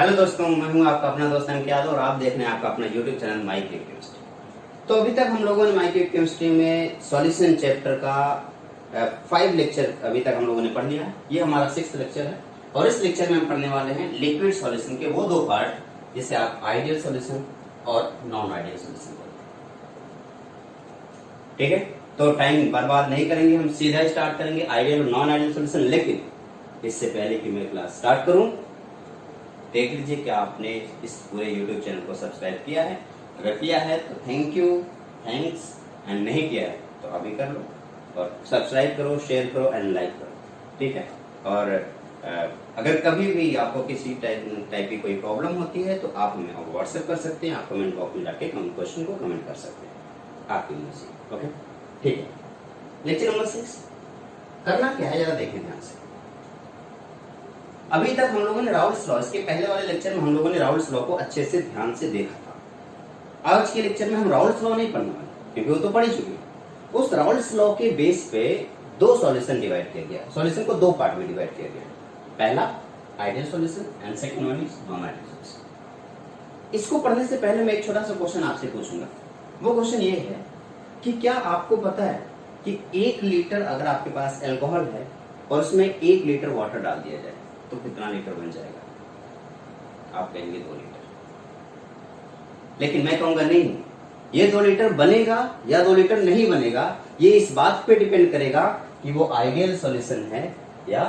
Hello दोस्तों, मैं हूं आपका अपना दोस्त अंकित यादव और आप देख रहे हैं आपका अपना YouTube channel my quick chemistry. तो अभी तक हम लोगों ने माई क्विक केमिस्ट्री में सॉल्यूशन चैप्टर का 5 लेक्चर अभी तक हम लोगों ने पढ़ लिया है। ये हमारा 6th लेक्चर है और इस लेक्चर में हम पढ़ने वाले हैं लिक्विड सॉल्यूशन के वो 2 पार्ट जिसे आप आइडियल सॉल्यूशन और नॉन आइडियल सॉल्यूशन बोलते हैं। ठीक है, तो टाइम बर्बाद नहीं करेंगे, हम सीधा स्टार्ट करेंगे आइडियल और नॉन आइडियल सॉल्यूशन। लेकिन इससे पहले कि मैं क्लास स्टार्ट करूं, देख लीजिए कि आपने इस पूरे YouTube चैनल को सब्सक्राइब किया है। अगर किया है तो थैंक यू, थैंक्स, एंड नहीं किया है तो अभी कर लो और सब्सक्राइब करो, शेयर करो एंड लाइक करो। ठीक है, और अगर कभी भी आपको किसी टाइप की कोई प्रॉब्लम होती है तो आप हमें व्हाट्सएप कर सकते हैं, आप कमेंट बॉक्स में जाके क्वेश्चन को कमेंट कर सकते हैं आपकी मर्जी। ओके, ठीक है। लेक्चर नंबर 6 करना क्या है जरा देखें ध्यान से। अभी तक हम लोगों ने राउल्स लॉ, इसके पहले वाले लेक्चर में हम लोगों ने राउल्स लॉ को अच्छे से ध्यान से देखा था। आज के लेक्चर में हम राउल्स लॉ नहीं पढ़ने वाले क्योंकि वो तो पढ़ ही चुके हैं। उस राउल्स लॉ के बेस पे 2 सॉल्यूशन डिवाइड किया गया। सॉल्यूशन को 2 पार्ट में डिवाइड किया गया। पहला ideal solution and second one is non ideal solution. इसको पढ़ने से पहले मैं एक छोटा सा क्वेश्चन आपसे पूछूंगा। वो क्वेश्चन ये है कि क्या आपको पता है कि 1 लीटर अगर आपके पास एल्कोहल है और उसमें 1 लीटर वाटर डाल दिया जाए तो कितना लीटर बन जाएगा? आप कहेंगे 2 लीटर। लेकिन मैं कहूंगा नहीं, ये 2 लीटर बनेगा या 2 लीटर नहीं बनेगा, ये इस बात पे डिपेंड करेगा कि वो आइडियल सॉल्यूशन है या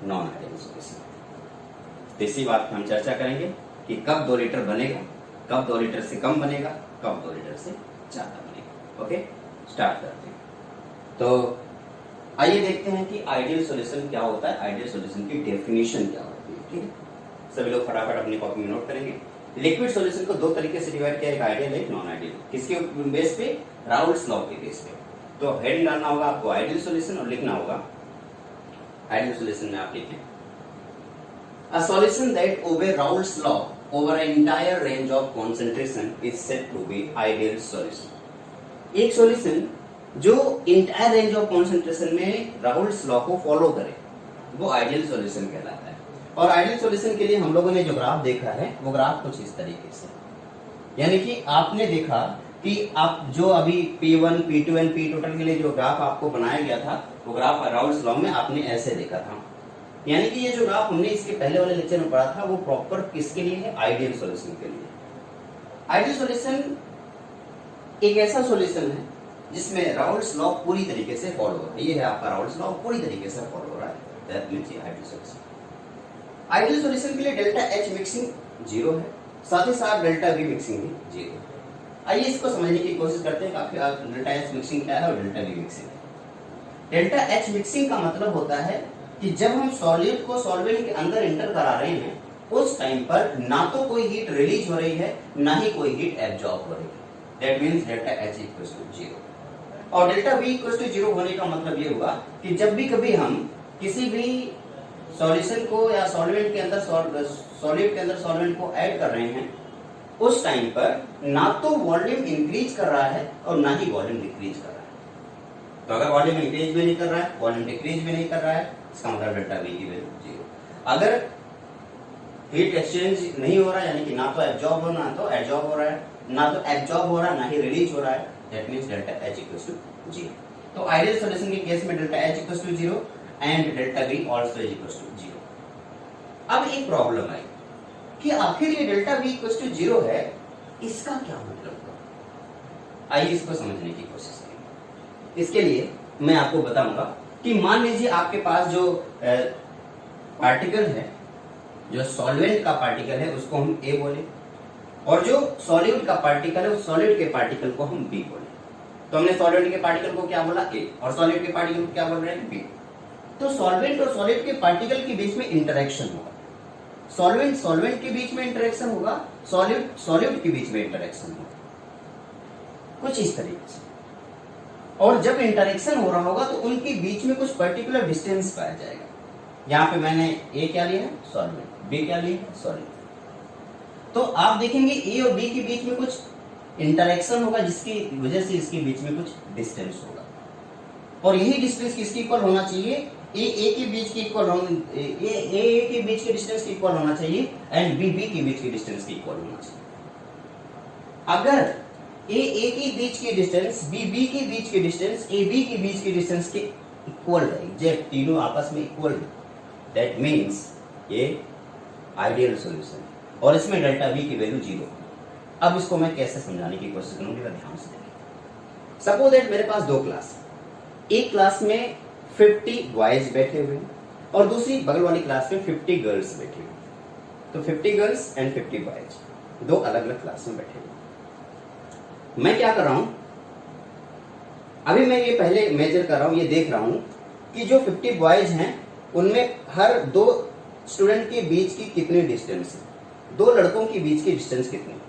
नॉन आइडियल सॉल्यूशन। इसी बात पे हम चर्चा करेंगे कि कब 2 लीटर बनेगा, कब 2 लीटर से कम बनेगा, कब 2 लीटर से ज्यादा बनेगा। ओके, स्टार्ट करते हैं। तो आइए देखते हैं कि आइडियल सॉल्यूशन क्या होता है, आइडियल सॉल्यूशन की डेफिनेशन क्या होती है। ठीक है, सभी लोग फटाफट अपनी कॉपी में नोट करेंगे। लिक्विड सॉल्यूशन को 2 तरीके से डिवाइड किया, एक आइडियल एक नॉन आइडियल। किसके बेस पे? राउल्स लॉ के बेस पे। तो हेड डालना होगा आपको आइडियल सॉल्यूशन और लिखना होगा आइडियल सॉल्यूशन में आप लिखें a solution that obeys Raoult's law over an entire range of concentration is said to be ideal solution. एक सॉल्यूशन जो इंटायर रेंज ऑफ कॉन्सेंट्रेशन में राउल्स लॉ को फॉलो करे वो आइडियल सॉल्यूशन कहलाता है। और आइडियल सॉल्यूशन के लिए हम लोगों ने जो ग्राफ देखा है वो ग्राफ कुछ इस तरीके से, यानी कि आपने देखा कि आप जो अभी P1, P2 and P total के लिए जो ग्राफ आपको बनाया गया था वो ग्राफ राउल्स लॉ में आपने ऐसे देखा था। यानी कि ये जो ग्राफ हमने इसके पहले वाले लेक्चर में पढ़ा था वो प्रॉपर किसके लिए है? आइडियल सॉल्यूशन के लिए। आइडियल सॉल्यूशन एक ऐसा सॉल्यूशन है जिसमें राउल्स लॉ पूरी तरीके से फॉलो हो रहा है। ये है आपका राउल्स लॉ पूरी तरीके से फॉलो हो रहा है। That means ideal solution. Ideal solution के लिए डेल्टा H मिक्सिंग 0 है, साथ ही साथ डेल्टा V मिक्सिंग भी 0 है। आइए इसको समझने की कोशिश करते हैं कि डेल्टा H मिक्सिंग क्या है और delta V mixing. Delta H mixing का मतलब होता है कि जब हम सॉल्यूट को सॉल्वेंट के अंदर इंटर करा रहे हैं उस टाइम पर ना तो कोई हीट रिलीज हो रही है ना ही कोई हीट एब्जॉर्ब हो रही है। That means delta H equals to 0। और डेल्टा V इक्वल्स टू 0 होने का मतलब ये होगा कि जब भी कभी हम किसी भी सॉल्यूशन को या सॉल्वेंट के अंदर सॉल्यूट के अंदर सॉल्वेंट को ऐड कर रहे हैं उस टाइम पर ना तो वॉल्यूम इंक्रीज कर रहा है और ना ही वॉल्यूम डिक्रीज कर रहा है। तो अगर वॉल्यूम इंक्रीज भी नहीं कर रहा है, वॉल्यूम डिक्रीज भी नहीं कर रहा है, इसका मतलब डेल्टा V की वैल्यू 0। अगर हीट एक्सचेंज नहीं हो रहा है, यानी कि ना तो एब्जॉर्ब हो ना तो एब्जॉर्ब हो रहा है, ना तो एब्जॉर्ब हो रहा है ना ही रिलीज हो रहा है, that means delta H equals to 0। तो आइडियल सॉल्यूशन के केस में delta H equals to 0 and delta V also is equals to 0। अब एक प्रॉब्लम आई कि आखिर ये डेल्टा V इक्वल्स टू 0 है, इसका क्या मतलब होगा? आइए इसको समझने की कोशिश करें। इसके लिए मैं आपको बताऊंगा कि मान लीजिए आपके पास जो पार्टिकल है, जो सॉल्वेंट का पार्टिकल है उसको हम A बोले और जो सॉल्यूट का पार्टिकल है उस सॉल्यूट के पार्टिकल को हम B बोले। तो हमने सॉल्वेंट के पार्टिकल को क्या बोला? A, और सॉल्यूट के पार्टिकल को क्या बोल रहे हैं? B। तो सॉल्वेंट और सॉल्यूट के पार्टिकल के बीच में इंटरेक्शन होगा, सॉल्वेंट सॉल्वेंट के बीच में इंटरेक्शन होगा, सॉल्यूट सॉल्यूट के बीच में इंटरेक्शन होगा, कुछ इस तरीके से। और जब इंटरेक्शन हो रहा होगा तो उनके बीच में कुछ पर्टिकुलर डिस्टेंस पाया जाएगा। यहाँ पे मैंने A क्या लिया है? सॉल्वेंट। B क्या लिया है? सॉल्यूट। तो आप देखेंगे A और B के बीच में कुछ इंटरेक्शन होगा जिसकी वजह से इसके बीच में कुछ डिस्टेंस होगा और यही डिस्टेंस किसके इक्वल होना चाहिए? ए के बीच की इक्वल ए के बीच के डिस्टेंस की इक्वल होना चाहिए एंड बी के बीच के डिस्टेंस की इक्वल होना चाहिए। अगर ए के बीच की डिस्टेंस बी के बीच की डिस्टेंस ए बी के बीच की डिस्टेंस के इक्वल है, एग्जैक्ट तीनों आपस में इक्वल है, दैट मीन्स ये आइडियल सॉल्यूशन है और इसमें डेल्टा वी की वैल्यू 0 है। अब इसको मैं कैसे समझाने की कोशिश करूंगा, ध्यान से देखिए। सपोज दैट मेरे पास दो क्लास, एक क्लास में 50 बॉयज बैठे हुए हैं और दूसरी बगल वाली क्लास में 50 गर्ल्स बैठी हुई। तो 50 गर्ल्स एंड 50 बॉयज, दो अलग अलग क्लास में बैठे हुए। मैं क्या कर रहा हूं, अभी मैं ये पहले मेजर कर रहा हूं, ये देख रहा हूं कि जो 50 बॉयज हैं उनमें हर दो स्टूडेंट के बीच की कितनी डिस्टेंस है, दो लड़कों के बीच की डिस्टेंस कितनी है।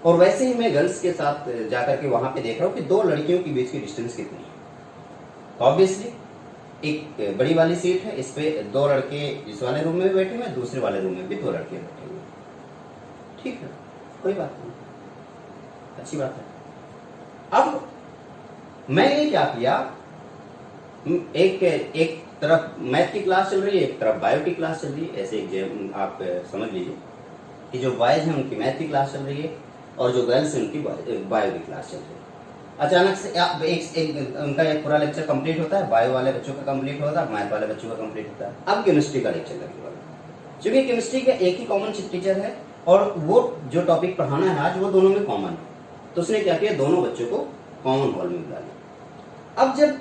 और वैसे ही मैं गर्ल्स के साथ जाकर के वहां पे देख रहा हूं कि दो लड़कियों के बीच की डिस्टेंस कितनी है। तो ऑब्वियसली एक बड़ी वाली सीट है, इस पे दो लड़के इस वाले रूम में भी बैठे हुए, दूसरे वाले रूम में भी दो लड़के बैठे हुए। ठीक है, कोई बात नहीं, अच्छी बात है। अब मैंने क्या किया, एक तरफ मैथ की क्लास चल रही है, एक तरफ बायो की क्लास चल रही है। ऐसे आप समझ लीजिए कि जो बॉयज हैं उनकी मैथ की क्लास चल रही है और जो गर्ल्स हैं उनकी बायो की क्लास चल रही है। अचानक से उनका एक पूरा लेक्चर कंप्लीट होता है, बायो वाले बच्चों का कंप्लीट होता है, मैथ वाले बच्चों का कंप्लीट होता है। अब केमिस्ट्री का लेक्चर लगने वाला है। चूंकि केमिस्ट्री का एक ही कॉमन टीचर है और वो जो टॉपिक पढ़ाना है आज वो दोनों में कॉमन है, तो उसने क्या किया, दोनों बच्चों को कॉमन हॉल में बुला लिया। अब जब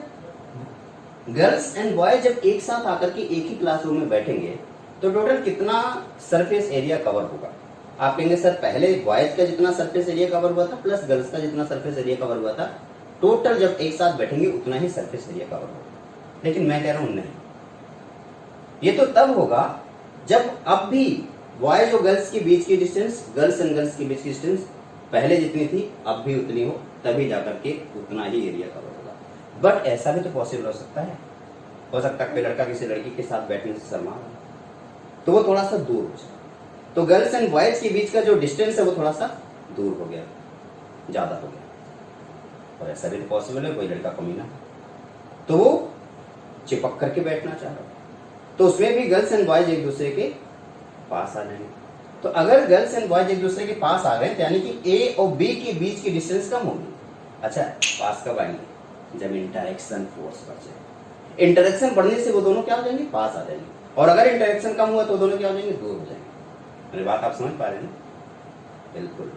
गर्ल्स एंड बॉयज जब एक साथ आकर के एक ही क्लासरूम में बैठेंगे तो टोटल कितना सरफेस एरिया कवर होगा। आप कहेंगे सर पहले बॉयज का जितना सरफेस एरिया कवर हुआ था प्लस गर्ल्स का जितना सरफेस एरिया कवर हुआ था, टोटल जब एक साथ बैठेंगे उतना ही सरफेस एरिया कवर होगा। लेकिन मैं कह रहा हूं नहीं, ये तो तब होगा जब अब भी बॉयज और गर्ल्स के बीच की डिस्टेंस, गर्ल्स एंड गर्ल्स के बीच की डिस्टेंस पहले जितनी थी अब भी उतनी हो, तभी जाकर के उतना ही एरिया कवर होगा। बट ऐसा भी तो पॉसिबल हो सकता है कोई लड़का किसी लड़की के साथ बैठने से शर्मा रहा है तो वो थोड़ा सा दूर हो जाए, तो गर्ल्स एंड बॉयज के बीच का जो डिस्टेंस है वो थोड़ा सा दूर हो गया, ज्यादा हो गया। और ऐसा भी तो पॉसिबल है कोई लड़का कमीना तो वो चिपक करके बैठना चाह रहा है, तो उसमें भी गर्ल्स एंड बॉयज एक दूसरे के पास आ जाएंगे। तो अगर गर्ल्स एंड बॉयज एक दूसरे के पास आ गए तो यानी कि ए और बी के बीच की डिस्टेंस कम होगी। अच्छा, पास कब आएंगे, जब इंटरेक्शन फोर्स बढ़ जाए। इंटरेक्शन बढ़ने से वो दोनों क्या हो जाएंगे, पास आ जाएंगे। और अगर इंटरेक्शन कम हुआ तो दोनों क्या हो जाएंगे, दूर हो जाएंगे। मेरी बात आप समझ पा रहे हैं? बिल्कुल।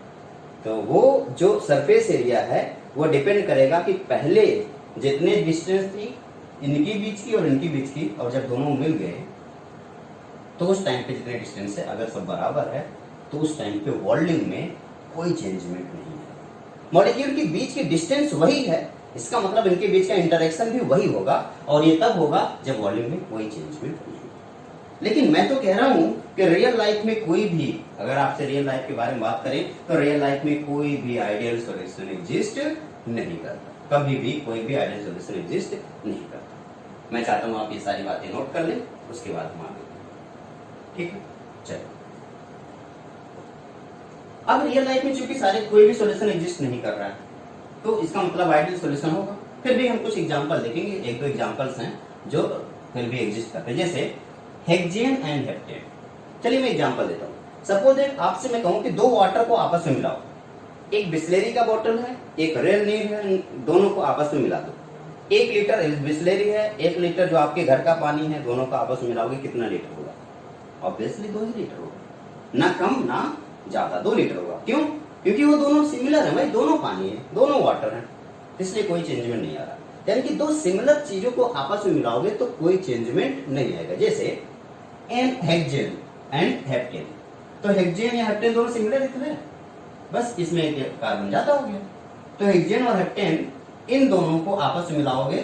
तो वो जो सरफेस एरिया है वो डिपेंड करेगा कि पहले जितने डिस्टेंस थी इनकी बीच की और इनकी बीच की, और जब दोनों मिल गए तो उस टाइम पे जितने डिस्टेंस है अगर सब बराबर है तो उस टाइम पे वॉल्यूम में कोई चेंजमेंट नहीं है। मॉलिक्यूल के बीच की डिस्टेंस वही है, इसका मतलब इनके बीच का इंटरेक्शन भी वही होगा, और ये तब होगा जब वॉल्यूम में कोई चेंजमेंट नहीं होगा। लेकिन मैं तो कह रहा हूं कि रियल लाइफ में कोई भी, अगर आपसे रियल लाइफ के बारे में बात करें तो रियल लाइफ में कोई भी आइडियल सॉल्यूशन एग्जिस्ट नहीं करता, कभी भी कोई भी आइडियल सॉल्यूशन एग्जिस्ट नहीं करता। मैं चाहता हूं आप ये सारी बातें नोट कर लें, उसके बाद हम आगे, ठीक है? चलो, अब रियल लाइफ में चूंकि सारे कोई भी सॉल्यूशन एग्जिस्ट नहीं कर रहा है तो इसका मतलब आइडियल सॉल्यूशन होगा। फिर भी हम कुछ एग्जांपल देखेंगे, एक दो एग्जांपल्स हैं जो फिर भी एग्जिस्ट करते हैं, जैसे हेक्सेन एंड हेप्टेन। चलिए मैं एग्जांपल देता हूं। सपोज दैट आपसे मैं कहूं कि दो वाटर को आपस में मिलाओ, एक बिस्लेरी का बोतल है एक रियल नीर है, दोनों को आपस में मिला दो। 1 लीटर बिस्लेरी है, 1 लीटर जो आपके घर का पानी है, दोनों को आपस में मिलाओगे कितना लीटर होगा? ऑब्वियसली 2 ही लीटर होगा, ना कम ना ज्यादा, 2 लीटर होगा। क्यों? क्योंकि वो दोनों सिमिलर है भाई, दोनों पानी है, दोनों वाटर है, इसलिए कोई चेंजमेंट नहीं आ रहा। यानी कि दो सिमिलर चीजों को आपस में मिलाओगे तो कोई चेंजमेंट नहीं आएगा। जैसे हेक्सेन एंड हेप्टेन, तो हेक्सेन या हेप्टेन दोनों सिमिलर दिख बस इसमें एक कार्बन ज्यादा हो गया। तो हेक्सेन और हेप्टेन इन दोनों को आपस में मिलाओगे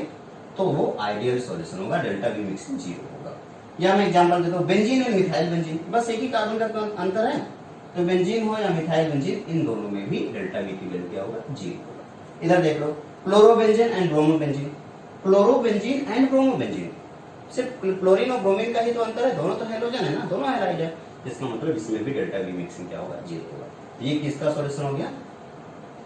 तो वो आइडियल सॉल्यूशन होगा, डेल्टा वी मिक्सिंग 0 होगा। या मैं एग्जांपल देता हूं, बेंजीन और मिथाइल बेंजीन, बस एक ही कार्बन का अंतर है, तो बेंजीन हो या मिथाइल बेंजीन इन दोनों में भी डेल्टा वी की वैल्यू क्या होगा? 0 होगा। इधर देख लो, chlorobenzene and bromobenzene, chlorobenzene and bromobenzene, सिर्फ क्लोरीन और ब्रोमीन का ही तो अंतर है, दोनों तो हैलोजन है ना, दोनों हैलाइड है, इसका मतलब इसमें भी डेल्टा वी मिक्सिंग क्या होगा? 0 होगा। ये किसका सॉल्यूशन हो गया?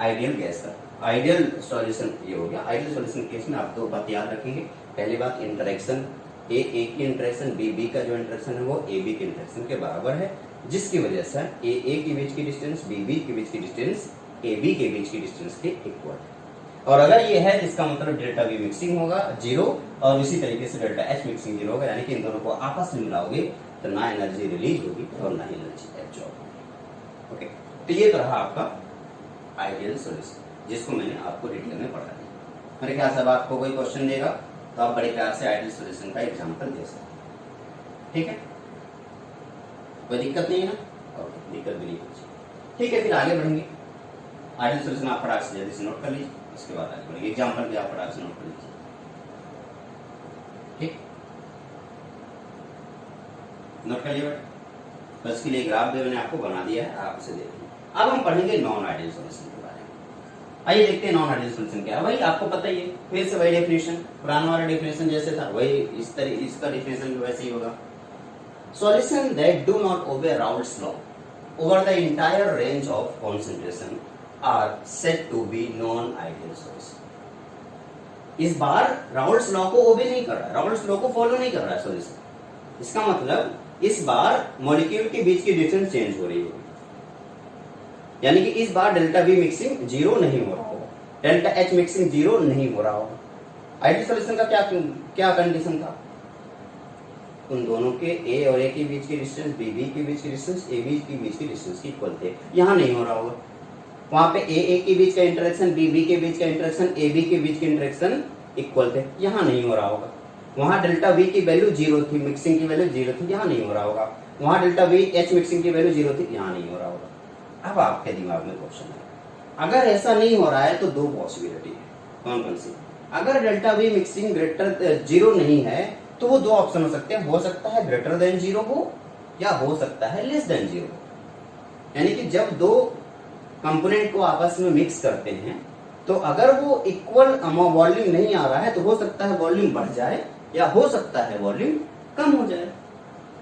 आइडियल गैस का आइडियल सॉल्यूशन ये हो गया। आइडियल सॉल्यूशन केस में आप दो बात याद रखेंगे। पहली बात, इंटरेक्शन ए की इंटरेक्शन बी का जो इंटरेक्शन है वो ए बी के इंटरेक्शन के बराबर है, जिसकी वजह से ए के बीच की डिस्टेंस बी के बीच की डिस्टेंस ए बी के बीच की डिस्टेंस के इक्वल है। और अगर ये है इसका मतलब डेल्टा वी मिक्सिंग होगा 0 और इसी तरीके से डेल्टा एच मिक्सिंग 0 होगा, यानी कि इन दोनों को आपस में मिलाओगे तो ना एनर्जी रिलीज होगी और ना ही एनर्जी एब्जॉर्ब होगी। ओके, तो ये तो रहा आपका आइडियल सॉल्यूशन जिसको मैंने आपको डिटेल में पढ़ा दिया। मेरे ख्याल से अब आपको कोई क्वेश्चन देगा तो आप बड़े प्यार से आइडियल सॉल्यूशन का एग्जांपल दे सकते हैं। ठीक है, कोई दिक्कत नहीं है ना? ओके, दिक्कत भी नहीं होगी। ठीक है, फिर आगे बढ़ेंगे। आइडियल सॉल्यूशन आप फटाक से जल्दी से नोट कर लीजिए, उसके बाद आगे बढ़ेंगे। एग्जांपल भी आप फटाक से नोट कर लीजिए। ठीक, नोट कर लिया। तो इसके लिए ग्राफ भी मैंने आपको बना दिया है, आप इसे देखिए। अब हम पढ़ेंगे नॉन आइडियल सॉल्यूशन के बारे में। आइए देखते हैं नॉन आइडियल सॉल्यूशन क्या है। वही आपको पता ही है, फिर से वही डेफिनेशन, पुराना वाला डेफिनेशन जैसे था वही इस तरह इसका डेफिनेशन भी वैसे ही होगा। Solution that do not obey Raoult's law over the entire range of concentration are said to be non ideal solution. इस बार राउल्ट्स लॉ को ओबे नहीं कर रहा है, राउल्ट्स लॉ को फॉलो नहीं कर रहा है सॉल्यूशन। इसका मतलब इस बार मॉलिक्यूल के बीच की डिस्टेंस चेंज हो रही होगी, यानी कि इस बार डेल्टा वी मिक्सिंग 0 नहीं हो रहा होगा, डेल्टा एच मिक्सिंग 0 नहीं हो रहा होगा। आइडियल सॉल्यूशन का क्या कंडीशन था? उन दोनों के ए और ए के बीच की डिस्टेंस बी के बीच की डिस्टेंस ए बी के बीच की डिस्टेंस की इक्वल थे। यहाँ नहीं हो रहा होगा। वहां पे ए के बीच का इंटरेक्शन बी के बीच का इंटरेक्शन ए बी के बीच के इंटरेक्शन इक्वल थे, यहाँ नहीं हो रहा होगा। वहां डेल्टा वी की वैल्यू 0 थी, मिक्सिंग की वैल्यू 0 थी, यहाँ नहीं हो रहा होगा। वहां डेल्टा वी एच मिक्सिंग की वैल्यू 0 थी, यहाँ नहीं हो रहा होगा। अब आपके दिमाग में क्वेश्चन है, अगर ऐसा नहीं हो रहा है तो दो पॉसिबिलिटी है। कौन कौन सी? अगर डेल्टा वी मिक्सिंग ग्रेटर 0 नहीं है तो वो दो ऑप्शन हो सकते हैं, हो सकता है ग्रेटर देन 0 हो या हो सकता है लेस देन 0 हो। यानी कि जब दो कंपोनेंट को आपस में मिक्स करते हैं तो अगर वो इक्वल वॉल्यूम नहीं आ रहा है तो हो सकता है वॉल्यूम बढ़ जाए या हो सकता है वॉल्यूम कम हो जाए।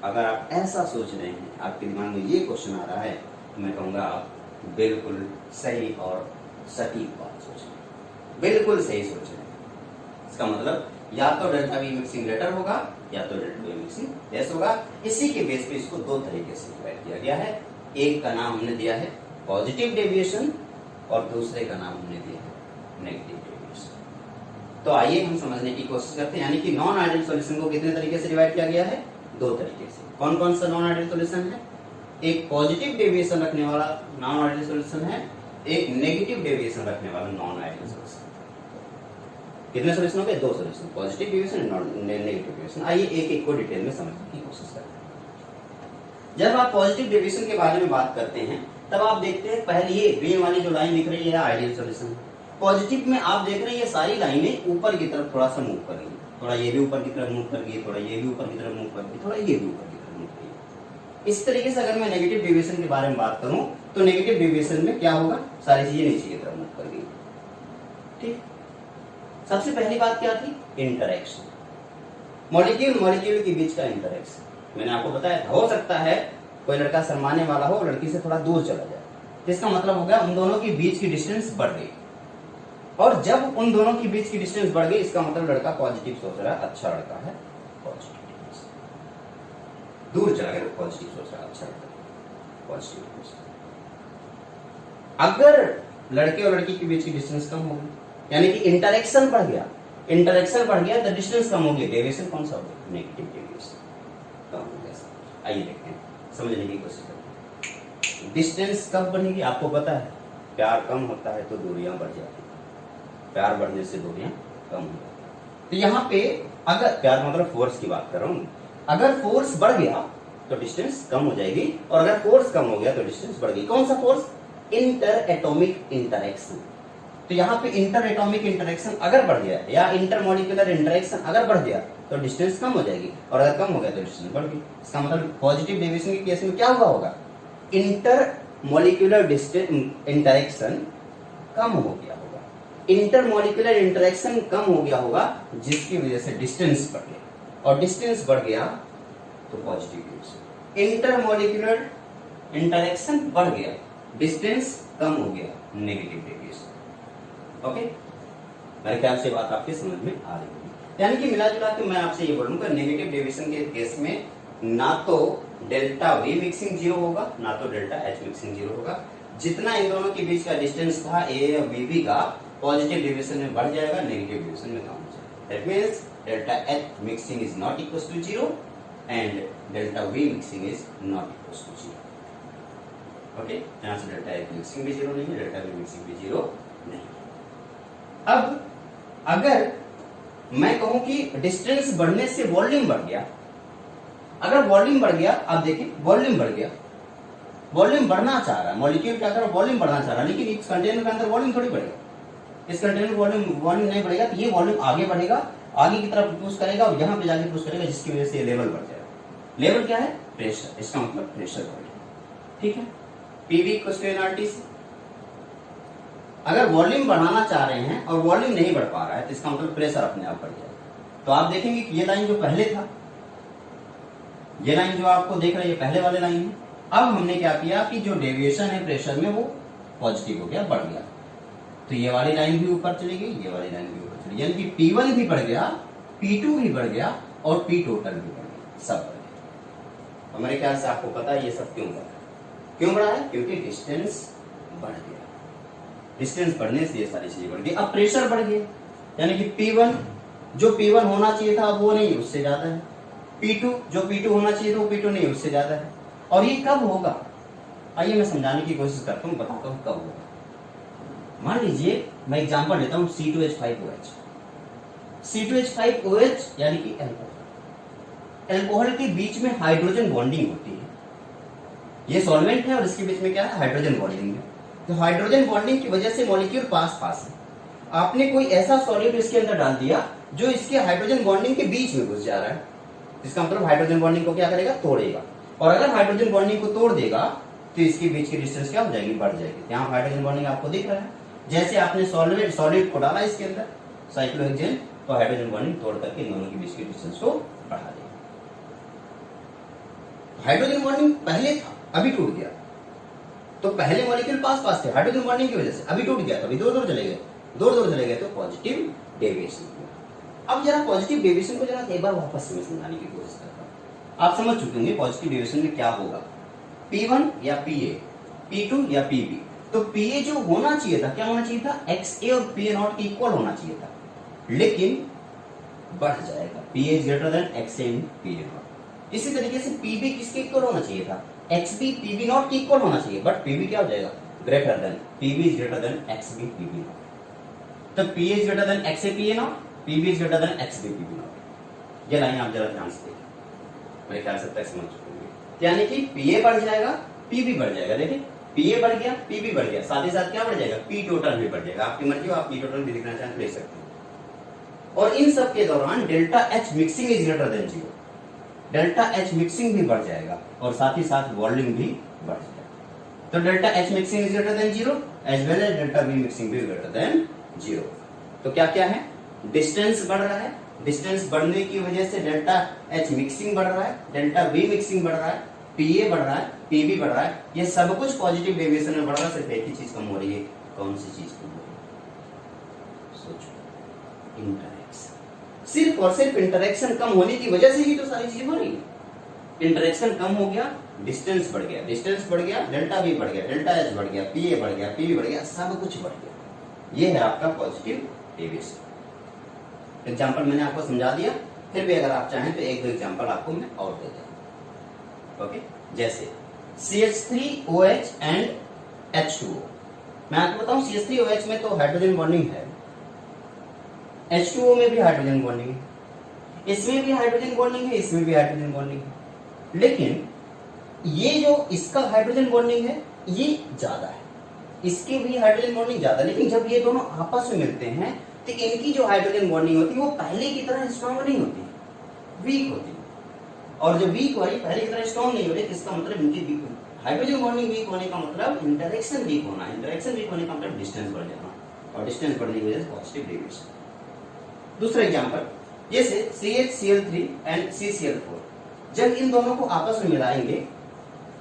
अगर आप ऐसा सोच रहे हैं, आपके दिमाग में ये क्वेश्चन आ रहा है, तो मैं कहूंगा आप बिल्कुल सही और सटीक बात सोच रहे हैं, बिल्कुल सही सोच रहे हैं। इसका मतलब या तो डेल्टा वी मिक्सिंग ग्रेटर होगा या तो डेल्टा वी मिक्सिंग लेस होगा। इसी के बेस पे इसको दो तरीके से डिवाइड किया गया है। एक का नाम हमने दिया है पॉजिटिव डेविएशन और दूसरे का नाम हमने दिया है नेगेटिव डेविएशन। तो आइए हम समझने की कोशिश करते हैं, यानी कि नॉन आइडियल सॉल्यूशन को कितने तरीके से डिवाइड किया गया है? दो तरीके से। कौन कौन सा नॉन आइडियल सॉल्यूशन है? एक पॉजिटिव डेविएशन रखने वाला नॉन आइडियल सॉल्यूशन है, एक नेगेटिव डेविएशन रखने वाला नॉन आइडियल सॉल्यूशन। कितने सॉल्यूशन हो गए? दो सॉल्यूशन, पॉजिटिव डेविएशन और नेगेटिव डेविएशन। आइए एक एक को डिटेल में समझने की कोशिश करते हैं। जब आप पॉजिटिव डेविएशन के बारे में बात करते हैं तब आप देखते हैं पहले ये ग्रीन वाली जो लाइन दिख रही है आइडियल सॉल्यूशन। पॉजिटिव में आप देख रहे हैं ये सारी लाइनें ऊपर की तरफ थोड़ा सा मूव कर रही है, थोड़ा ये भी ऊपर की तरफ मूव कर गई, थोड़ा ये भी ऊपर की तरफ मूव कर गई, थोड़ा ये भी ऊपर की तरफ मूव कर गई। इस तरीके से अगर मैं नेगेटिव डेविएशन के बारे में बात करूं तो नेगेटिव डेविएशन में क्या होगा? सारी चीजें नीचे की तरफ मूव कर गई। ठीक, सबसे पहली बात क्या थी? इंटरेक्शन, मॉलिक्यूल मॉलिक्यूल के बीच का इंटरेक्शन। मैंने आपको बताया था हो सकता है कोई लड़का शर्माने वाला हो, लड़की से थोड़ा दूर चला जाए, जिसका मतलब हो गया उन दोनों के बीच की डिस्टेंस बढ़ गई। और जब उन दोनों के बीच की डिस्टेंस बढ़ गई इसका मतलब लड़का पॉजिटिव सोच रहा है, अच्छा लड़का है, पॉजिटिव। दूर चला गया पॉजिटिव सोच रहा है, अच्छा लड़का है, पॉजिटिव। अगर लड़के और लड़की के बीच की डिस्टेंस कम हो गई, यानी कि इंटरेक्शन बढ़ गया, इंटरेक्शन बढ़ गया तो डिस्टेंस कम हो गया, डेविएशन कौन सा हो गया? नेगेटिव डेविएशन कम हो गया। आइए देखते हैं, समझने की कोशिश करते हैं। डिस्टेंस कब बनेगी? आपको पता है प्यार कम होता है तो दूरियां बढ़ जाती है, प्यार बढ़ने से दूरियां कम हो जाती। तो यहाँ पे अगर प्यार मतलब फोर्स की बात कर रहा हूँ, अगर फोर्स बढ़ गया तो डिस्टेंस कम हो जाएगी और अगर फोर्स कम हो गया तो डिस्टेंस बढ़ गई। कौन सा फोर्स? Inter atomic interaction. तो यहाँ पे इंटर एटॉमिक इंटरेक्शन अगर बढ़ गया या इंटर मॉलिक्यूलर इंटरेक्शन अगर बढ़ गया तो डिस्टेंस कम हो जाएगी और अगर कम हो गया तो डिस्टेंस बढ़ गई। इसका मतलब पॉजिटिव डेविएशन के केस में क्या हुआ होगा? इंटर मॉलिक्यूलर इंटरेक्शन कम हो गया होगा, इंटर मॉलिक्यूलर इंटरेक्शन कम हो गया होगा जिसकी वजह से डिस्टेंस बढ़ गया और डिस्टेंस बढ़ गया तो positive deviation. Inter molecular interaction बढ़ गया, डिस्टेंस कम हो गया, नेगेटिव डेविएशन। ओके, मेरे ख्याल से बात आपके समझ में आ रही होगी। यानी कि मिला जुला के मैं आपसे ये बोलूंगा नेगेटिव डेविएशन के केस में ना तो डेल्टा वी मिक्सिंग जीरो होगा ना तो डेल्टा एच मिक्सिंग जीरो होगा। जितना इन दोनों के बीच का डिस्टेंस था ए और बीबी का, पॉजिटिव डेविएशन में बढ़ जाएगा, नेगेटिव डेविएशन में कम हो जाएगा। That means delta H mixing is not equal to zero and delta V mixing is not equal to zero. Okay, यहां से डेल्टा एच मिक्सिंग भी जीरो नहीं है, डेल्टा वी मिक्सिंग भी जीरो नहीं है। अब अगर मैं कहूं कि डिस्टेंस बढ़ने से वॉल्यूम बढ़ गया, अगर वॉल्यूम बढ़ गया, आप देखिए वॉल्यूम बढ़ गया, वॉल्यूम बढ़ना चाह रहा है मॉलिक्यूल क्या कर रहा है, वॉल्यूम बढ़ना चाह रहा है, लेकिन इस कंटेनर के अंदर वॉल्यूम थोड़ी बढ़ेगा। इस कंटेनर वॉल्यूम नहीं बढ़ेगा, तो ये वॉल्यूम आगे बढ़ेगा, आगे की तरफ पुश करेगा और यहां पे जाके पुश करेगा, जिसकी वजह से लेवल बढ़ जाएगा। लेवल क्या है? प्रेशर। इसका मतलब प्रेशर बढ़ेगा। ठीक है, पीवी इक्वल्स टू एनआरटीसी। अगर वॉल्यूम बढ़ाना चाह रहे हैं और वॉल्यूम नहीं बढ़ पा रहा है, तो इसका मतलब प्रेशर अपने आप बढ़ जाएगा। तो आप देखेंगे कि ये लाइन जो पहले था, ये लाइन जो आपको देख रहे हैं, ये पहले वाले लाइन है। अब हमने क्या किया कि जो डेविएशन है प्रेशर में वो पॉजिटिव हो गया, बढ़ गया, तो ये वाली लाइन भी ऊपर चली गई, ये वाली लाइन भी ऊपर चली गई, यानी कि P1 भी बढ़ गया, P2 भी बढ़ गया और P टोटल भी बढ़ गया, सब बढ़ गया। हमारे ख्याल से आपको पता है ये सब क्यों बढ़ा, क्यों बढ़ा है? क्योंकि डिस्टेंस बढ़ गया। डिस्टेंस बढ़ने से ये सारी चीजें बढ़ गई। अब प्रेशर बढ़ गया, यानी कि P1 जो P1 होना चाहिए था वो नहीं, उससे ज्यादा है। P2 जो P2 होना चाहिए था वो P2 नहीं, उससे ज्यादा है। और ये कब होगा? आइए मैं समझाने की कोशिश करता हूँ, बताता हूँ कब होगा। मान लीजिए मैं एग्जांपल लेता हूँ C2H5OH। C2H5OH यानी कि अल्कोहल। अल्कोहल के बीच में हाइड्रोजन बॉन्डिंग होती है, ये सॉल्वेंट है और इसके बीच में क्या है? हाइड्रोजन बॉन्डिंग है। तो हाइड्रोजन बॉन्डिंग की वजह से मॉलिक्यूल पास पास है। आपने कोई ऐसा सॉलिड इसके अंदर डाल दिया जो इसके हाइड्रोजन बॉन्डिंग के बीच में घुस जा रहा है, इसका मतलब हाइड्रोजन बॉन्डिंग को क्या करेगा? तोड़ेगा। और अगर हाइड्रोजन बॉन्डिंग को तोड़ देगा तो इसके बीच की डिस्टेंस क्या हो जाएगी? बढ़ जाएगी। यहाँ हाइड्रोजन बॉन्डिंग आपको दिख रहा है, जैसे आपने सॉलिड को डाला इसके अंदर साइक्लोहेक्सेन, तो हाइड्रोजन बॉन्डिंग तोड़ करके इन दोनों के बीच की डिस्टेंस को बढ़ा देगा। हाइड्रोजन बॉन्डिंग पहले था, अभी टूट गया, तो पहले मॉलिक्यूल पास पास थे, हाइड्रोजन बॉन्डिंग की वजह से अभी टूट गया, कभी दूर दूर चले गए, दूर दूर चले गए, तो पॉजिटिव डेविएशन। अब जरा पॉजिटिव डेविएशन को जरा एक बार वापस से समझाने की कोशिश करता हूं। आप समझ चुके होंगे पॉजिटिव डेविएशन में क्या होगा, P1 या PA, P2 या PB। तो PA जो होना चाहिए था, क्या होना चाहिए था? XA और PA0 के इक्वल होना चाहिए था, लेकिन बढ़ जाएगा, PA is greater then XA in PA0। इसी तरीके से PB किसके इक्वल होना चाहिए था? XB PB0 के इक्वल होना चाहिए, बट PB क्या हो जाएगा? Greater than, PB is greater then XB PB0। तो PA is greater then XA PA0, PB is greater then XB PB0। ये लाइन आप जरा ध्यान से देखिए, मेरे ख्याल से तक समझ चुके होंगे। यानी कि PA बढ़ जाएगा, PB बढ़ जाएगा। देखिए PA बढ़ गया, PB बढ़ गया, साथ ही साथ क्या बढ़ जाएगा? P टोटल भी बढ़ जाएगा। आपकी मर्जी हो, आप P टोटल भी लिखना चाहें तो ले सकते हैं। और इन सब के दौरान delta H mixing is greater than 0, delta H mixing भी बढ़ जाएगा और साथ ही साथ वॉल्यूम भी बढ़ जाएगा। तो delta H mixing is greater than 0 as well as delta V mixing भी ग्रेटर देन 0। तो क्या क्या है? डिस्टेंस बढ़ रहा है, डिस्टेंस बढ़ने की वजह से डेल्टा H मिक्सिंग बढ़ रहा है, डेल्टा V मिक्सिंग बढ़ रहा है, PA बढ़ रहा है, PB बढ़ रहा है। ये सब कुछ पॉजिटिव डेविएशन में बढ़ रहा है, सिर्फ एक ही चीज कम हो रही है। कौन सी चीज कम हो रही है? सोचो, इंटरेक्शन। सिर्फ और सिर्फ इंटरेक्शन कम होने की वजह से ही तो सारी चीजें हो रही है। इंटरेक्शन कम हो गया, डिस्टेंस बढ़ गया, डिस्टेंस बढ़ गया, डेल्टा V बढ़ गया, डेल्टा H बढ़ गया, PA बढ़ गया, PB बढ़ गया, सब कुछ बढ़ गया। ये है आपका पॉजिटिव डेविएशन। एग्जाम्पल मैंने आपको समझा दिया, फिर भी अगर आप चाहें तो एक दो एग्जाम्पल आपको मैं और दे दूं। ओके, जैसे CH3OH एंड H2O। मैं आपको बताऊं CH3OH में तो हाइड्रोजन बॉन्डिंग है, H2O में भी हाइड्रोजन बॉन्डिंग है, इसमें भी हाइड्रोजन बॉन्डिंग है, इसमें भी हाइड्रोजन बॉन्डिंग है। लेकिन ये जो इसका हाइड्रोजन बॉन्डिंग है ये ज्यादा है, इसकी भी हाइड्रोजन बॉन्डिंग ज्यादा। लेकिन जब ये दोनों आपस में मिलते हैं तो इनकी जो हाइड्रोजन बॉन्डिंग होती है वो पहले की तरह स्ट्रॉन्ग नहीं होती, वीक होती है। और जब वीक वाली पहले की तरह स्ट्रॉन्ग नहीं हो रही, इसका मतलब इनकी हाइड्रोजन बॉन्डिंग वीक होने का मतलब इंटरेक्शन वीक होना, इंटरेक्शन वीक होने का मतलब डिस्टेंस बढ़ जाना, और डिस्टेंस बढ़ने की वजह से पॉजिटिव डेविएशन। दूसरा एग्जांपल, जैसे CHCl3 एंड CCl4, जब इन दोनों को आपस में मिलाएंगे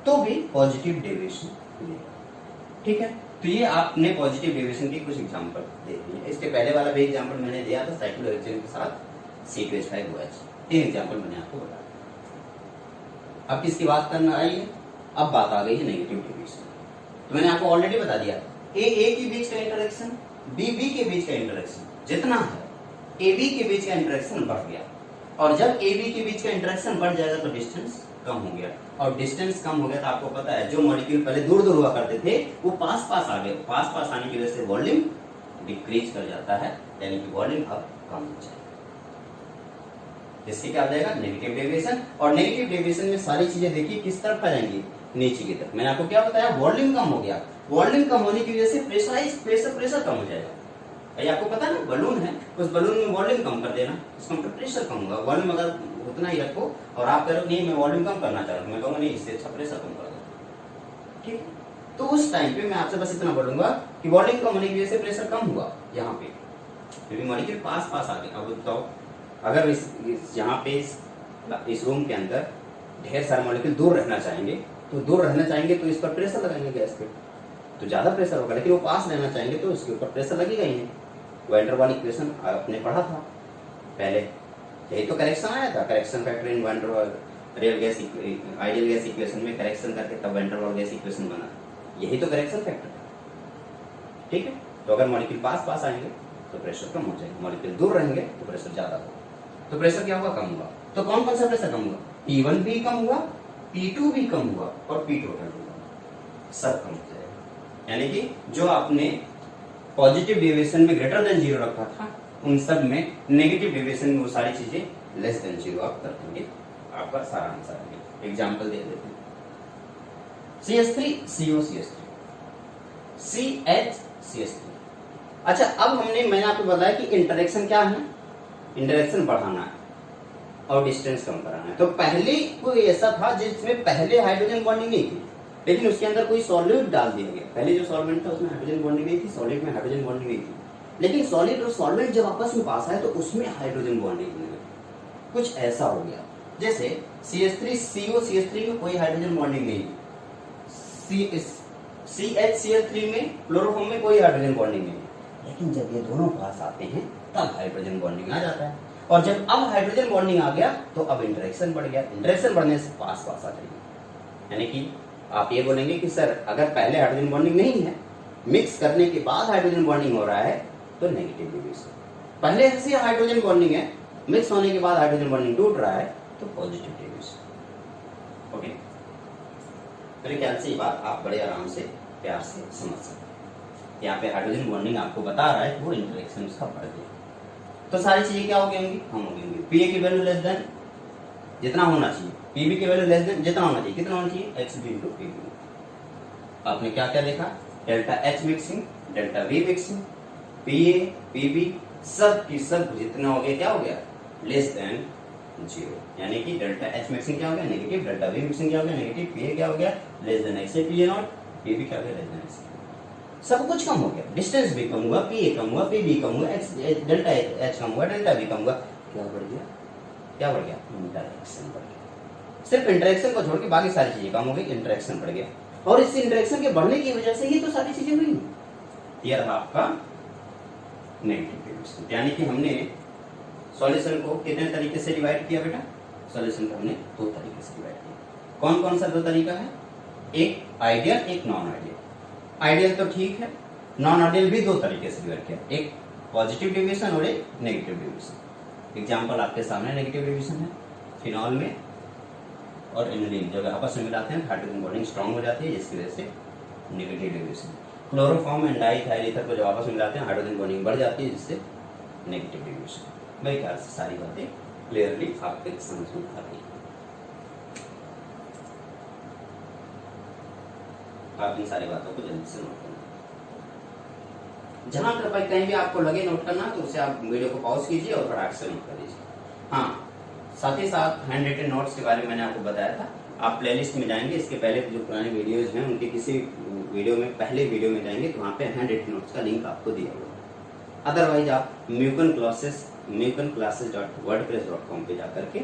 तो भी पॉजिटिव डेविएशन मिलेगा। ठीक है, तो ये आपने पॉजिटिव डेविएशन की कुछ एग्जांपल देख लिए। इसके पहले वाला भी एग्जांपल मैंने दिया था साइक्लोहेक्सेन के साथ C2H5OH। तीन एग्जाम्पल मैंने आपको बताया। अब किसकी बात करना आई है? अब बात आ गई है नेगेटिव डेविएशन। तो मैंने आपको ऑलरेडी बता दिया, ए के बीच का इंटरेक्शन, बी के बीच का इंटरेक्शन जितना है, AB के बीच का इंटरेक्शन बढ़ गया, और जब AB के बीच का इंटरेक्शन बढ़ जाएगा तो डिस्टेंस कम हो गया, और डिस्टेंस कम हो गया तो आपको पता है जो मॉलिक्यूल पहले दूर दूर हुआ करते थे वो पास पास आ गए। पास पास आने की वजह से वॉल्यूम डिक्रीज कर जाता है, यानी कि वॉल्यूम अब कम हो जाएगा। इससे क्या हो जाएगा? Negative deviation. और नेगेटिव डेविएशन में सारी चीजें देखिए किस तरफ आ जाएंगी? नीचे की तरफ। मैंने आपको क्या बताया? वॉल्यूम कम हो गया। वॉल्यूम कम होने की वजह से प्रेशर कम हो जाएगा। भाई आपको पता है ना, बलून है, उस बलून में वॉल्यूम कम कर देना, उसका मतलब प्रेशर कम होगा। वॉल्यूम अगर उतना ही रखो और आप कह रहे हो नहीं मैं वॉल्यूम कम करना चाह रहा हूँ, मैं कहूँगा नहीं इससे अच्छा प्रेशर कम कर दो, ठीक। तो उस टाइम पे मैं आपसे बस इतना बोलूंगा कि वॉल्यूम कम होने की वजह से प्रेशर कम हुआ यहाँ पे, क्योंकि मॉलिक्यूल पास पास आ गए। अब बताओ, अगर यहाँ पे इस रूम के अंदर ढेर सारे मॉलिक्यूल दूर रहना चाहेंगे, तो इस पर प्रेशर लगाएंगे गैस पे, तो ज्यादा प्रेशर होगा। लेकिन वो पास रहना चाहेंगे तो इसके ऊपर प्रेशर लगेगा ही नहीं। वैन डर वाल इक्वेशन आपने पढ़ा था पहले, यही तो करेक्शन आया था। Correction factor in van der वाल आइडियल गैस इक्वेशन में करेक्शन करके तब वैन डर वाल गैस इक्वेशन बना, यही तो करेक्शन फैक्टर था, ठीक है। तो अगर मॉलिक्यूल पास पास आएंगे तो प्रेशर कम हो जाएगा, मॉलिक्यूल दूर रहेंगे तो प्रेशर ज्यादा होगा। तो प्रेशर क्या होगा? कम होगा। तो कौन कौन सा प्रेशर कम होगा? P1 भी कम हुआ, P2 भी कम हुआ, और P टोटल भी सब कम हो जाएगा। यानी कि जो आपने पॉजिटिव डेविएशन में ग्रेटर देन 0 रखा था, उन सब में नेगेटिव डेविएशन में वो सारी चीजें लेस देन 0 आप कर देंगे, आपका सारा आंसर है। एग्जांपल दे देते हैं। CH3COCH3, CHCH3। अच्छा, अब मैंने आपको बताया कि इंटरेक्शन क्या है? इंटरेक्शन बढ़ाना है और डिस्टेंस कम कराना है। तो पहले कोई ऐसा था जिसमें पहले हाइड्रोजन बॉन्डिंग नहीं थी, लेकिन उसके अंदर कोई सॉल्यूट डाल दिया गया। पहले जो सॉल्वेंट था उसमें हाइड्रोजन बॉन्डिंग नहीं थी, सॉलिड में हाइड्रोजन बॉन्डिंग नहीं थी, लेकिन सॉलिड और सॉल्वेंट जब आपस में पास आए तो उसमें हाइड्रोजन बॉन्डिंग हो गई। कुछ ऐसा हो गया जैसे CH3COCH3 में कोई हाइड्रोजन बॉन्डिंग नहीं है, CHCl3 में क्लोरोफॉर्म में कोई हाइड्रोजन बॉन्डिंग नहीं है, लेकिन जब ये दोनों पास आते हैं तब हाइड्रोजन बॉन्डिंग आ जाता है। और जब अब हाइड्रोजन बॉन्डिंग आ गया तो अब इंटरेक्शन बढ़ गया, इंटरेक्शन बढ़ने से पास पास आ जाएगी। यानी कि आप ये बोलेंगे कि सर अगर पहले हाइड्रोजन बॉन्डिंग नहीं है, मिक्स करने के बाद हाइड्रोजन बॉन्डिंग हो रहा है तो नेगेटिव डेविएशन। पहले से हाइड्रोजन बॉन्डिंग है, मिक्स होने के बाद हाइड्रोजन बॉन्डिंग टूट रहा है तो पॉजिटिव डेविएशन। ओके, मेरे ख्याल से ये बात आप बड़े आराम से प्यार से समझ सकते हैं। यहाँ पे हाइड्रोजन बॉन्डिंग आपको बता रहा है वो इंटरेक्शन उसका बढ़ गया, तो सारी चीजें क्या हो गई होंगी? हम हो गई। पीए की वैल्यू लेस देन जितना होना चाहिए, पीबी की वैल्यू लेस देन जितना होना चाहिए, कितना होना चाहिए? XB into PB. आपने क्या क्या देखा? Delta H mixing, delta V mixing, PA PB सब की सब जितना हो गया क्या हो गया? Less than 0। यानी कि डेल्टा H मिक्सिंग क्या हो गया? नेगेटिव। डेल्टा V मिक्सिंग क्या हो गया? नेगेटिव। पीए क्या हो गया? लेस देन XA PA नॉट। पीबी क्या हो गया? Less than XA। सब कुछ कम हो गया, डिस्टेंस भी कम हुआ, पीए कम हुआ, पीबी कम हुआ, डेल्टा H कम हुआ, डेल्टा V कम हुआ। क्या बढ़ गया? क्या बढ़ गया? इंटरेक्शन बढ़ गया। सिर्फ इंटरेक्शन को छोड़ के बाकी सारी चीजें कम हो गई, इंटरेक्शन बढ़ गया। और इस इंटरेक्शन के बढ़ने की वजह से ही तो सारी चीजें हुई। ये रहा आपका नेगेटिव डेविएशन। यानी कि हमने सॉल्यूशन को कितने तरीके से डिवाइड किया बेटा? सॉल्यूशन को हमने 2 तरीके से डिवाइड किया। कौन कौन सा 2 तरीका है? एक आइडियल, एक नॉन आइडियल। आइडियल तो ठीक है, नॉन आइडियल भी 2 तरीके से डिवाइड किया, एक पॉजिटिव डेविएशन और एक नेगेटिव डेविएशन। एग्जांपल आपके सामने नेगेटिव डेविएशन है, फिनॉल में और एनिलीन जब आपस में मिलाते हैं हाइड्रोजन बॉन्डिंग स्ट्रांग हो जाती है, जिसकी वजह से negative deviation. Chloroform and diethyl ether को जब आपस में मिलाते हैं हाइड्रोजन बॉन्डिंग बढ़ जाती है, जिससे नेगेटिव डेविएशन। मेरे ख्याल से सारी बातें क्लियरली आपके समझ में आ रही है। आप इन सारी बातों को जल्दी से नोट करना। जहां पर कहीं भी आपको लगे नोट करना तो उसे आप वीडियो को पॉज कीजिए और फटाक से नोट कर लीजिए। हाँ, साथ ही साथ हैंड रिटन नोट्स के बारे में मैंने आपको बताया था, आप प्लेलिस्ट में जाएंगे, इसके पहले जो पुराने वीडियोज हैं उनके किसी वीडियो में पहले वीडियो में जाएंगे तो वहाँ पे हैंड रिटन नोट्स का लिंक आपको दिया होगा। अदरवाइज आप mukenclasses.wordpress.com पे जाकर के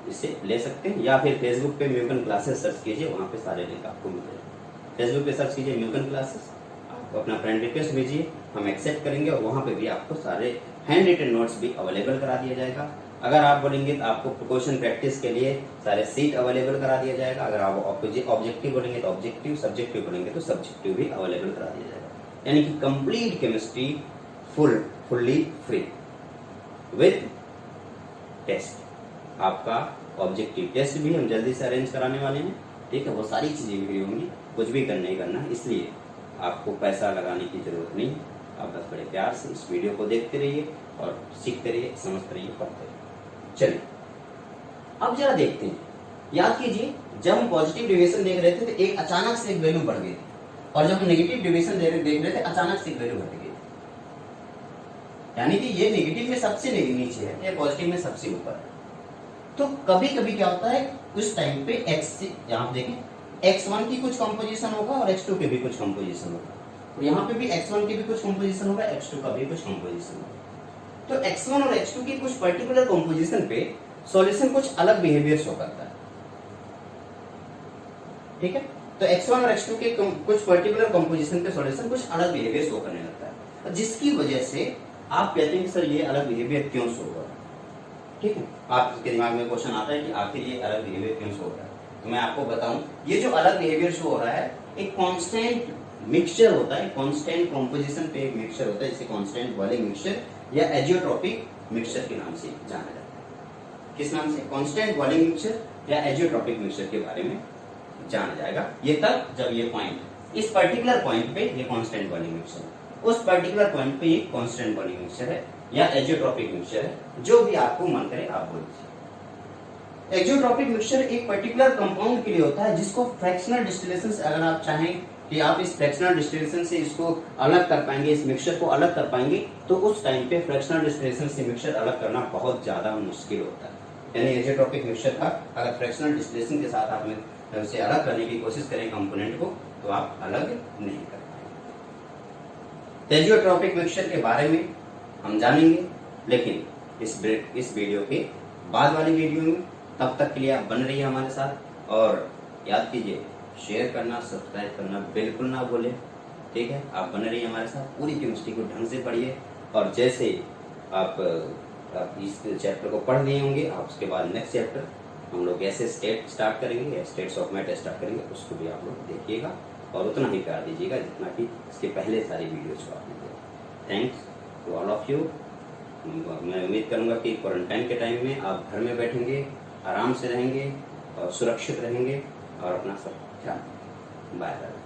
इसे ले सकते हैं, या फिर फेसबुक पे म्यूकन क्लासेस सर्च कीजिए, वहाँ पे सारे लिंक आपको मिल जाएंगे। फेसबुक पे सर्च कीजिए म्यूकन क्लासेस, आप तो अपना फ्रेंड रिक्वेस्ट भेजिए, हम एक्सेप्ट करेंगे और वहाँ पे भी आपको सारे हैंड रिटन नोट्स भी अवेलेबल करा दिया जाएगा। अगर आप बोलेंगे तो आपको क्वेश्चन प्रैक्टिस के लिए सारे सीट अवेलेबल करा दिया जाएगा। अगर आप ऑब्जेक्टिव बोलेंगे तो ऑब्जेक्टिव, सब्जेक्टिव बोलेंगे तो सब्जेक्टिव भी अवेलेबल करा दिया जाएगा। यानी कि complete chemistry fully free with test. आपका ऑब्जेक्टिव टेस्ट भी हम जल्दी से अरेंज कराने वाले हैं, ठीक है। वो सारी चीजें भी होंगी, कुछ भी नहीं करना है, इसलिए आपको पैसा लगाने की जरूरत नहीं। आप बस बड़े प्यार से इस वीडियो को देखते रहिए और सीखते रहिए, समझते रहिए, पढ़ते रहिए। चलिए अब जरा देखते हैं। याद कीजिए, जब हम पॉजिटिव डेविएशन देख रहे थे तो एक अचानक से एक वैल्यू बढ़ गई थी, और जब हम नेगेटिव डेविएशन देख रहे थे अचानक से एक वैल्यू घट गई। यानी कि ये नेगेटिव में सबसे नीचे है, ये पॉजिटिव में सबसे ऊपर है। तो कभी कभी क्या होता है, उस टाइम पे एक्स से, यहाँ देखें x1 की कुछ कंपोजिशन होगा और x2 के भी कुछ कंपोजिशन होगा, और यहाँ पे भी x1 की भी कुछ कंपोजिशन होगा, x2 का भी कुछ कंपोजिशन होगा। तो x1 और x2 की कुछ पर्टिकुलर कंपोजिशन पे सॉल्यूशन कुछ अलग बिहेवियर शो करता है, ठीक है। तो x1 और x2 के कुछ पर्टिकुलर कंपोजिशन पे सॉल्यूशन कुछ अलग बिहेवियर शो करने लगता है, जिसकी वजह से आप कहते हैं कि सर ये अलग बिहेवियर क्यों शो हो रहा है, ठीक है। आपके दिमाग में क्वेश्चन आता है कि आखिर ये अलग बिहेवियर क्यों शो हो रहा है। तो मैं आपको बताऊं, ये जो अलग बिहेवियर शो हो रहा है एक कांस्टेंट मिक्सचर होता है, कांस्टेंट कंपोजिशन पे एक मिक्सचर होता है, जिसे कांस्टेंट बॉइलिंग मिक्सचर या एजियोट्रॉपिक मिक्सचर के नाम से जाना जाता है। किस नाम से? कांस्टेंट बॉइलिंग मिक्सचर या एजियोट्रॉपिक मिक्सचर के बारे में जाना जाएगा। ये तब जब ये पॉइंट, इस पर्टिकुलर पॉइंट पे ये कांस्टेंट बॉइलिंग मिक्सचर है, उस पर्टिकुलर पॉइंट पे ये कांस्टेंट बॉइलिंग मिक्सचर है या एजियोट्रॉपिक मिक्सचर है, जो भी आपको मन करे आप बोल दीजिए। एजियोट्रॉपिक मिक्सचर एक पर्टिकुलर कंपाउंड के लिए होता है, जिसको फ्रैक्शनल डिस्टिलेशन से, अगर आप चाहें कि आप इस फ्रैक्शनल डिस्टिलेशन से इसको अलग कर पाएंगे, इस मिक्सचर को अलग कर पाएंगे, तो उस टाइम पे फ्रैक्शनल डिस्टिलेशन से मिक्सचर अलग करना बहुत ज्यादा मुश्किल होता है। यानी एजियोट्रॉपिक मिक्सचर का अगर फ्रैक्शनल डिस्टिलेशन के साथ आप उसे अलग करने की कोशिश करें कंपोनेंट को, तो आप अलग नहीं कर पाएंगे। एजियोट्रॉपिक मिक्सचर के बारे में हम जानेंगे, लेकिन इस वीडियो के बाद वाली वीडियो में। तब तक के लिए आप बन रहिए हमारे साथ, और याद कीजिए शेयर करना, सब्सक्राइब करना बिल्कुल ना भूलें, ठीक है। आप बने रहिए हमारे साथ, पूरी केमिस्ट्री को ढंग से पढ़िए, और जैसे आप इस चैप्टर को पढ़ लिए होंगे, आप उसके बाद नेक्स्ट चैप्टर हम लोग ऐसे स्टेट स्टार्ट करेंगे या स्टेट्स ऑफ मैटर स्टार्ट करेंगे, उसको भी आप लोग देखिएगा और उतना ही प्यार दीजिएगा जितना कि इसके पहले सारी वीडियोज को आपने देखा। Thanks to all of you. मैं उम्मीद करूंगा कि क्वारंटाइन के टाइम में आप घर में बैठेंगे, आराम से रहेंगे और सुरक्षित रहेंगे और अपना सब ख्याल। Bye bye.